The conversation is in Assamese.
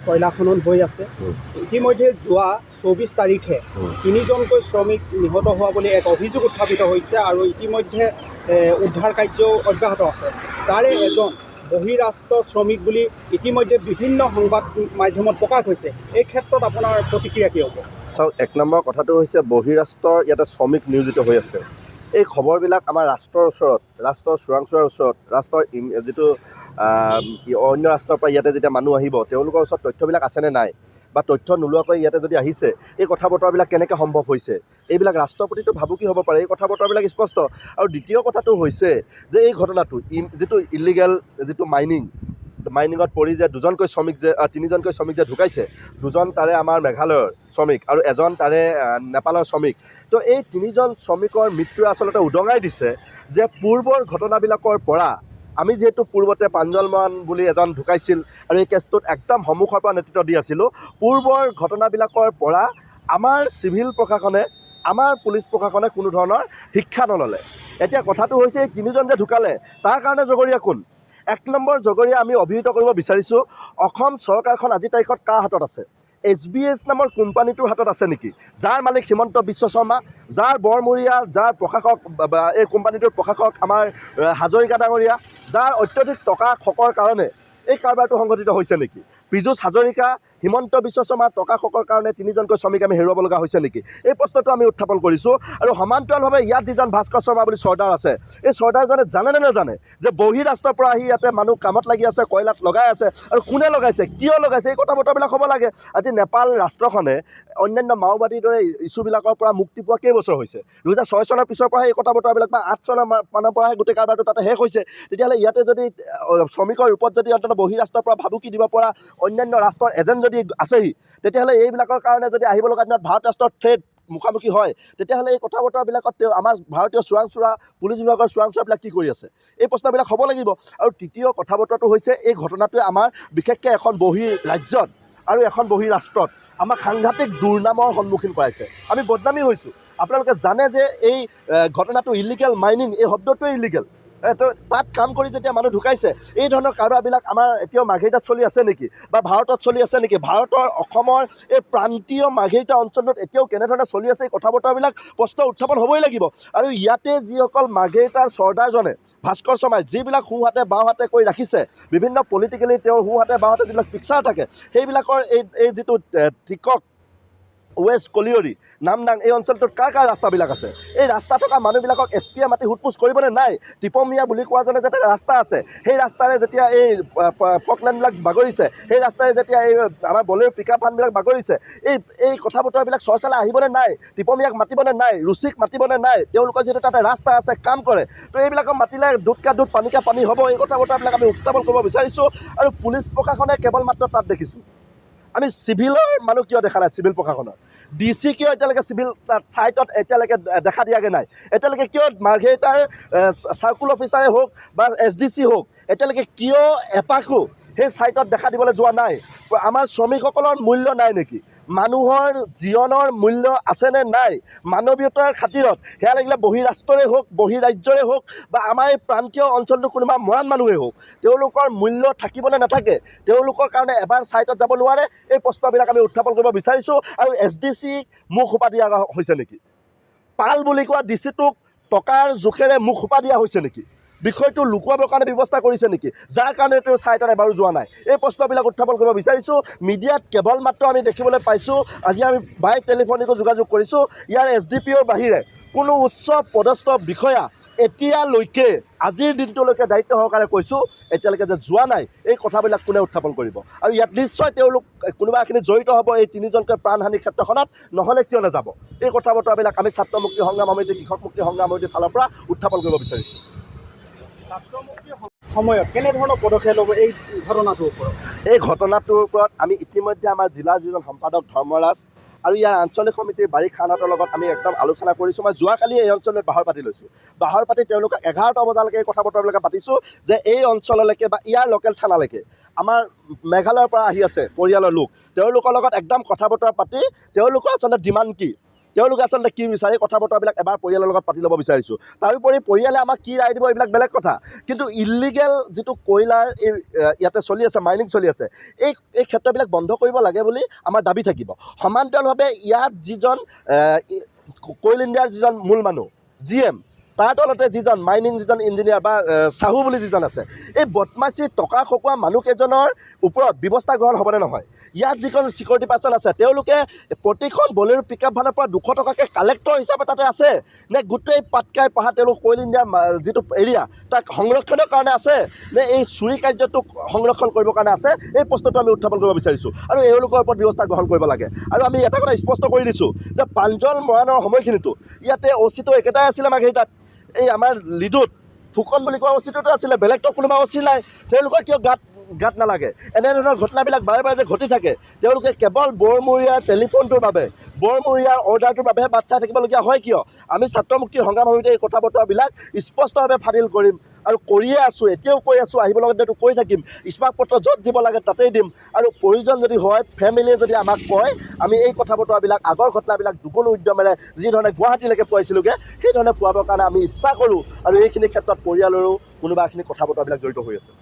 কয়লা খনন হৈ আছে। ইতিমধ্যে যোৱা 24 তাৰিখে 3জনকৈ শ্ৰমিক নিহত হোৱা বুলি এক অভিযোগ উত্থাপিত হৈছে আৰু ইতিমধ্যে উদ্ধাৰ কাৰ্যও অব্যাহত আছে। তাৰে এজন বহিৰাষ্ট্ৰ শ্ৰমিক বুলি ইতিমধ্যে বিভিন্ন সংবাদ মাধ্যমত প্ৰকাশ হৈছে। এই ক্ষেত্ৰত আপোনাৰ প্ৰতিক্ৰিয়া কি হ'ব? চাওক, 1 নম্বৰ কথাটো হৈছে বহিৰাষ্ট্ৰৰ ইয়াতে শ্ৰমিক নিয়োজিত হৈ আছে। এই খবৰবিলাক আমাৰ ৰাষ্ট্ৰৰ ওচৰত, ৰাষ্ট্ৰৰ চোৰাংচোৱাৰ ওচৰত, ৰাষ্ট্ৰৰ যিটো অন্য ৰাষ্ট্ৰৰ পৰা ইয়াতে যেতিয়া মানুহ আহিব তেওঁলোকৰ ওচৰত তথ্যবিলাক আছেনে নাই, বা তথ্য নোলোৱাকৈ ইয়াতে যদি আহিছে এই কথা বতৰাবিলাক কেনেকৈ সম্ভৱ হৈছে, এইবিলাক ৰাষ্ট্ৰৰ প্ৰতিটো ভাবুকি হ'ব পাৰে। এই কথা বতৰাবিলাক স্পষ্ট। আৰু দ্বিতীয় কথাটো হৈছে যে এই ঘটনাটো যিটো ইলিগেল যিটো মাইনিঙত পৰি যে 2জনকৈ শ্ৰমিক যে 3জনকৈ শ্ৰমিক যে ঢুকাইছে, 2জন তাৰে আমাৰ মেঘালয়ৰ শ্ৰমিক আৰু এজন তাৰে নেপালৰ শ্ৰমিক। তো এই 3জন শ্ৰমিকৰ মৃত্যুৱে আচলতে উদঙাই দিছে যে পূৰ্বৰ ঘটনাবিলাকৰ পৰা আমি যিহেতু পূৰ্বতে প্ৰাঞ্জল মান বুলি এজন ঢুকাইছিল আৰু এই কেছটোত একদম সন্মুখৰ পৰা নেতৃত্ব দি আছিলোঁ, পূৰ্বৰ ঘটনাবিলাকৰ পৰা আমাৰ চিভিল প্ৰশাসনে, আমাৰ পুলিচ প্ৰশাসনে কোনো ধৰণৰ শিক্ষা নল'লে। এতিয়া কথাটো হৈছে এই 3জন যে ঢুকালে তাৰ কাৰণে জগৰীয়া কোন? 1 নম্বৰ জগৰীয়া আমি অভিহিত কৰিব বিচাৰিছোঁ, অসম চৰকাৰখন আজি তাৰিখত কাৰ হাতত আছে? SBS নামৰ কোম্পানীটোৰ হাতত আছে নেকি? যাৰ মালিক হিমন্ত বিশ্ব শৰ্মা, যাৰ বৰমূৰীয়া, যাৰ প্ৰশাসক এই কোম্পানীটোৰ প্ৰশাসক আমাৰ হাজৰিকা ডাঙৰীয়া, যাৰ অত্যধিক টকা খকৰ কাৰণে এই কাৰবাৰটো সংঘটিত হৈছে নেকি? পীযুষ হাজৰিকা, হিমন্ত বিশ্ব শৰ্মাৰ টকা খকৰ কাৰণে 3জনকৈ শ্ৰমিক আমি হেৰুৱাব লগা হৈছে নেকি? এই প্ৰশ্নটো আমি উত্থাপন কৰিছোঁ। আৰু সমান্তৰালভাৱে ইয়াত যিজন ভাস্কৰ শৰ্মা বুলি চৰ্দাৰ আছে, এই চৰ্দাৰজনে জানেনে নাজানে যে বহিৰাষ্ট্ৰৰ পৰা আহি ইয়াতে মানুহ কামত লাগি আছে, কয়লাত লগাই আছে, আৰু কোনে লগাইছে, কিয় লগাইছে, এই কথা বতৰাবিলাক হ'ব লাগে। আজি নেপাল ৰাষ্ট্ৰখনে অন্যান্য মাওবাদীৰ দৰে ইছ্যুবিলাকৰ পৰা মুক্তি পোৱা কেইবছৰ হৈছে? 2006 চনৰ পিছৰ পৰাহে এই কথা বতৰাবিলাক, বা 8 চনৰ মানৰ পৰাহে গোটেই কাৰবাৰটো তাতে শেষ হৈছে। তেতিয়াহ'লে ইয়াতে যদি শ্ৰমিকৰ ৰূপত যদি অন্ততঃ বহিৰাষ্ট্ৰৰ পৰা ভাবুকি দিব পৰা অন্যান্য ৰাষ্ট্ৰৰ এজেণ্ট যদি আছেহি, তেতিয়াহ'লে এইবিলাকৰ কাৰণে যদি আহিব লগা দিনত ভাৰত ৰাষ্ট্ৰৰ থ্ৰেট মুখামুখি হয়, তেতিয়াহ'লে এই কথা বতৰাবিলাকত আমাৰ ভাৰতীয় চোৰাংচোৱা পুলিচ বিভাগৰ চোৰাংচোৱাবিলাক কি কৰি আছে, এই প্ৰশ্নবিলাক হ'ব লাগিব। আৰু তৃতীয় কথা বতৰাটো হৈছে এই ঘটনাটোৱে আমাৰ বিশেষকৈ এখন ৰাজ্যত আৰু এখন বহিৰাষ্ট্ৰত আমাক সাংঘাতিক দুৰ্নামৰ সন্মুখীন কৰাইছে। আমি বদনামী হৈছোঁ। আপোনালোকে জানে যে এই ঘটনাটো ইলিগেল মাইনিং, এই শব্দটোৱে ইলিগেল। তো তাত কাম কৰি যেতিয়া মানুহ ঢুকাইছে, এই ধৰণৰ কাৰবাৰবিলাক আমাৰ এতিয়াও মাৰ্ঘেৰিটাত চলি আছে নেকি, বা ভাৰতত চলি আছে নেকি? ভাৰতৰ অসমৰ এই প্ৰান্তীয় মাৰ্ঘেৰিটা অঞ্চলত এতিয়াও কেনেধৰণে চলি আছে, এই কথা বতৰাবিলাক প্ৰশ্ন উত্থাপন হ'বই লাগিব। আৰু ইয়াতে যিসকল মাৰ্ঘেৰিটাৰ চৰ্দাৰজনে, ভাস্কৰ শৰ্মাই যিবিলাক সোঁহাতে বাওঁহাতে কৰি ৰাখিছে, বিভিন্ন পলিটিকেলি তেওঁৰ সোঁহাতে বাওঁহাতে যিবিলাক পিকচাৰ থাকে, সেইবিলাকৰ এই যিটো টিকক ৱেষ্ট কলিয়ৰী নামদাং এই অঞ্চলটোত কাৰ ৰাস্তাবিলাক আছে? এই ৰাস্তা থকা মানুহবিলাকক SPয়ে মাতি সোধপোছ কৰিবনে নাই? টিপমিয়া বুলি কোৱাজনে যাতে ৰাস্তা আছে, সেই ৰাস্তাৰে যেতিয়া এই ফকলেণ্ডবিলাক বাগৰিছে, সেই ৰাস্তাৰে যেতিয়া এই আমাৰ বলেৰ পিকআপ ভানবিলাক বাগৰিছে, এই কথা বতৰাবিলাক চৰ্চালৈ আহিবনে নাই? টিপমিয়াক মাতিবনে নাই? ৰুচিক মাতিবনে নাই? তেওঁলোকৰ যিহেতু তাতে ৰাস্তা আছে, কাম কৰে, তো এইবিলাকক মাতিলে দুধ কা দুধ পানী কা পানী হ'ব। এই কথা বতৰাবিলাক আমি উত্থাপন কৰিব বিচাৰিছোঁ। আৰু পুলিচ প্ৰশাসনে কেৱল মাত্ৰ তাত দেখিছোঁ, আমি চিভিলৰ মানুহ কিয় দেখা নাই? চিভিল প্ৰশাসনৰ DC কিয় এতিয়ালৈকে চিভিল ছাইটত এতিয়ালৈকে দেখা দিয়াগৈ নাই? এতিয়ালৈকে কিয় মাৰ্ঘেৰিটাৰ চাৰ্কুল অফিচাৰে হওক বা SDC হওক এতিয়ালৈকে কিয় এপাকো সেই ছাইটত দেখা দিবলৈ যোৱা নাই? আমাৰ শ্ৰমিকসকলৰ মূল্য নাই নেকি? মানুহৰ জীৱনৰ মূল্য আছেনে নাই? মানৱীয়তাৰ খাতিৰত সেয়া লাগিলে বহিৰাষ্ট্ৰৰে হওক, বহিৰাজ্যৰে হওক, বা আমাৰ এই প্ৰান্তীয় অঞ্চলটো কোনোবা মৰাণ মানুহেই হওক, তেওঁলোকৰ মূল্য থাকিবনে নাথাকে? তেওঁলোকৰ কাৰণে এবাৰ ছাইটত যাব নোৱাৰে? এই প্ৰশ্নবিলাক আমি উত্থাপন কৰিব বিচাৰিছোঁ। আৰু SDC মুখ সোপা দিয়া হৈছে নেকি? পাল বুলি কোৱা DCটোক টকাৰ জোখেৰে মুখ সোপা দিয়া হৈছে নেকি? বিষয়টো লুকুৱাবৰ কাৰণে ব্যৱস্থা কৰিছে নেকি, যাৰ কাৰণে তেওঁ ছাইটত এবাৰো যোৱা নাই? এই প্ৰশ্নবিলাক উত্থাপন কৰিব বিচাৰিছোঁ। মিডিয়াত কেৱল মাত্ৰ আমি দেখিবলৈ পাইছোঁ, আজি আমি বাই টেলিফোনিকো যোগাযোগ কৰিছোঁ, ইয়াৰ SDPOৰ বাহিৰে কোনো উচ্চ পদস্থ বিষয়া এতিয়ালৈকে, আজিৰ দিনটোলৈকে দায়িত্ব সহকাৰে কৈছোঁ, এতিয়ালৈকে যে যোৱা নাই। এই কথাবিলাক কোনে উত্থাপন কৰিব? আৰু ইয়াত নিশ্চয় তেওঁলোক কোনোবা এখিনি জড়িত হ'ব এই 3জনকৈ প্ৰাণহানিৰ ক্ষেত্ৰখনত, নহ'লে কিয় নাযাব? এই কথা বতৰাবিলাক আমি ছাত্ৰ মুক্তি সংগ্ৰাম সমিতি, কৃষক মুক্তি সংগ্ৰাম সমিতিৰ ফালৰ পৰা উত্থাপন কৰিব বিচাৰিছোঁ। ছাত্ৰ মুক্তিৰ সময়ত কেনেধৰণৰ পদক্ষেপ ল'ব এই ঘটনাটোৰ ওপৰত? এই ঘটনাটোৰ ওপৰত আমি ইতিমধ্যে আমাৰ জিলাৰ যিজন সম্পাদক ধৰ্মৰাজ আৰু ইয়াৰ আঞ্চলিক সমিতিৰ বাৰিক খানহঁতৰ লগত আমি একদম আলোচনা কৰিছোঁ। মই যোৱাকালি এই অঞ্চলত বাহৰ পাতি লৈছোঁ। বাহৰ পাতি তেওঁলোকক 11টা বজালৈকে এই কথা বতৰাবিলাকে পাতিছোঁ যে এই অঞ্চললৈকে বা ইয়াৰ লোকেল থানালৈকে আমাৰ মেঘালয়ৰ পৰা আহি আছে পৰিয়ালৰ লোক, তেওঁলোকৰ লগত একদম কথা বতৰা পাতি তেওঁলোকৰ আচলতে ডিমাণ্ড কি, তেওঁলোকে আচলতে কি বিচাৰে কথা বতৰাবিলাক এবাৰ পৰিয়ালৰ লগত পাতি ল'ব বিচাৰিছোঁ। তাৰোপৰি পৰিয়ালে আমাক কি ৰায় দিব এইবিলাক বেলেগ কথা, কিন্তু ইলিগেল যিটো কয়লাৰ এই ইয়াতে চলি আছে, মাইনিং চলি আছে, এই ক্ষেত্ৰবিলাক বন্ধ কৰিব লাগে বুলি আমাৰ দাবী থাকিব। সমান্তৰালভাৱে ইয়াত যিজন কয়ল ইণ্ডিয়াৰ যিজন মূল মানুহ GM, তাৰ তলতে যিজন মাইনিং যিজন ইঞ্জিনিয়াৰ বা চাহু বুলি যিজন আছে, এই বদমাচি টকা খকুৱা মানুহকেইজনৰ ওপৰত ব্যৱস্থা গ্ৰহণ হ'বনে নহয়? ইয়াত যিখন ছিকিউৰিটি পাৰ্চন আছে তেওঁলোকে প্ৰতিখন বলেৰো পিক আপ ভানৰ পৰা 200 টকাকৈ কালেক্টৰ হিচাপে তাতে আছে নে গোটেই পাটকাই পাহাৰ তেওঁলোক কয়ল ইণ্ডিয়াৰ যিটো এৰিয়া তাক সংৰক্ষণৰ কাৰণে আছে নে এই চুৰি কাৰ্যটোক সংৰক্ষণ কৰিবৰ কাৰণে আছে? এই প্ৰশ্নটো আমি উত্থাপন কৰিব বিচাৰিছোঁ আৰু এওঁলোকৰ ওপৰত ব্যৱস্থা গ্ৰহণ কৰিব লাগে। আৰু আমি এটা কথা স্পষ্ট কৰি দিছোঁ যে প্ৰাঞ্জল মৰাণৰ সময়খিনিতো ইয়াতে অচিটো একেটাই আছিলে মাঘেৰিটাত, এই আমাৰ লিডুত ফুকন বুলি কোৱা অচিটোতো আছিলে, বেলেগতো কোনোবা অচি নাই। তেওঁলোকৰ কিয় গাত নালাগে? এনেধৰণৰ ঘটনাবিলাক বাৰে বাৰে যে ঘটি থাকে, তেওঁলোকে কেৱল বৰমূৰীয়াৰ টেলিফোনটোৰ বাবে, বৰমূৰীয়াৰ অৰ্ডাৰটোৰ বাবে বাট চাই থাকিবলগীয়া হয় কিয়? আমি ছাত্ৰ মুক্তিৰ সংগ্ৰাম সমিতিয়ে এই কথা বতৰাবিলাক স্পষ্টভাৱে ফাদিল কৰিম আৰু কৰিয়ে আছোঁ, এতিয়াও কৈ আছোঁ, আহিব লগাটো কৈ থাকিম। স্মাৰক পত্ৰ য'ত দিব লাগে তাতেই দিম আৰু প্ৰয়োজন যদি হয় ফেমিলিয়ে যদি আমাক কয় আমি এই কথা বতৰাবিলাক আগৰ ঘটনাবিলাক দুগুণ উদ্যমেৰে যিধৰণে গুৱাহাটীলৈকে পোৱাইছিলোগৈ সেইধৰণে পোৱাবৰ কাৰণে আমি ইচ্ছা কৰোঁ আৰু এইখিনি ক্ষেত্ৰত পৰিয়ালৰো কোনোবা এখিনি কথা বতৰাবিলাক জড়িত হৈ আছে।